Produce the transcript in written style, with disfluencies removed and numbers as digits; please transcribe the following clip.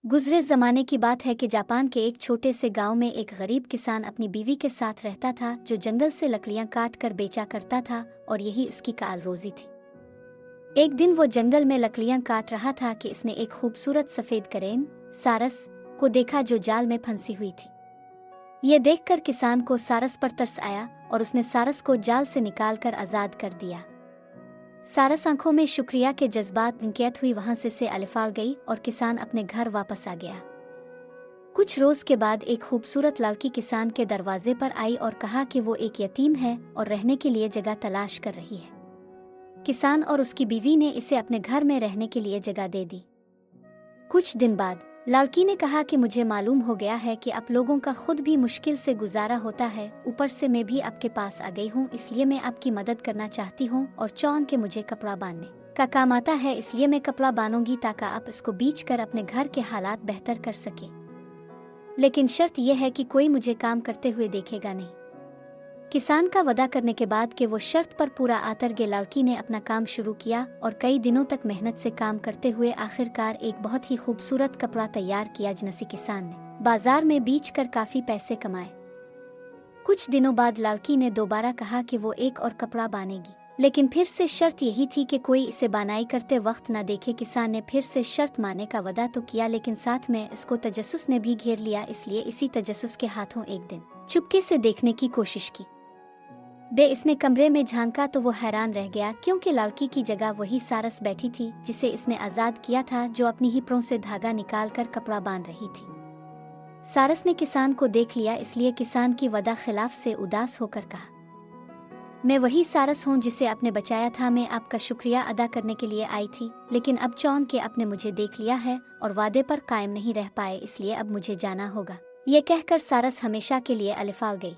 गुजरे ज़माने की बात है कि जापान के एक छोटे से गांव में एक गरीब किसान अपनी बीवी के साथ रहता था, जो जंगल से लकड़ियां काट कर बेचा करता था और यही उसकी काल रोजी थी। एक दिन वो जंगल में लकड़ियां काट रहा था कि इसने एक खूबसूरत सफ़ेद करेन सारस को देखा जो जाल में फंसी हुई थी। ये देखकर किसान को सारस पर तरस आया और उसने सारस को जाल से निकालकर आज़ाद कर दिया। सारस आंखों में शुक्रिया के जज्बात इंकित हुई वहां से अलिफाड़ गई और किसान अपने घर वापस आ गया। कुछ रोज के बाद एक खूबसूरत लड़की किसान के दरवाजे पर आई और कहा कि वो एक यतीम है और रहने के लिए जगह तलाश कर रही है। किसान और उसकी बीवी ने इसे अपने घर में रहने के लिए जगह दे दी। कुछ दिन बाद लड़की ने कहा कि मुझे मालूम हो गया है कि आप लोगों का खुद भी मुश्किल से गुजारा होता है, ऊपर से मैं भी आपके पास आ गई हूँ, इसलिए मैं आपकी मदद करना चाहती हूँ और चौन के मुझे कपड़ा बांधने का काम आता है, इसलिए मैं कपड़ा बांधूंगी ताकि आप इसको बेच कर अपने घर के हालात बेहतर कर सके। लेकिन शर्त यह है कि कोई मुझे काम करते हुए देखेगा नहीं। किसान का वादा करने के बाद कि वो शर्त पर पूरा आतर गे लड़की ने अपना काम शुरू किया और कई दिनों तक मेहनत से काम करते हुए आखिरकार एक बहुत ही खूबसूरत कपड़ा तैयार किया, जिनसे किसान ने बाजार में बेचकर काफी पैसे कमाए। कुछ दिनों बाद लड़की ने दोबारा कहा कि वो एक और कपड़ा बानेगी, लेकिन फिर से शर्त यही थी कि कोई इसे बानाई करते वक्त न देखे। किसान ने फिर से शर्त मानने का वादा तो किया, लेकिन साथ में इसको तजस्सुस ने भी घेर लिया। इसलिए इसी तजस्सुस के हाथों एक दिन चुपके से देखने की कोशिश की। इसने कमरे में झांका तो वो हैरान रह गया, क्योंकि लड़की की जगह वही सारस बैठी थी जिसे इसने आज़ाद किया था, जो अपनी हिप्रों से धागा निकालकर कपड़ा बांध रही थी। सारस ने किसान को देख लिया, इसलिए किसान की वदा खिलाफ से उदास होकर कहा, मैं वही सारस हूँ जिसे आपने बचाया था, मैं आपका शुक्रिया अदा करने के लिए आई थी, लेकिन अब चौन के आपने मुझे देख लिया है और वादे पर कायम नहीं रह पाए, इसलिए अब मुझे जाना होगा। ये कहकर सारस हमेशा के लिए अलिफाड़ गई।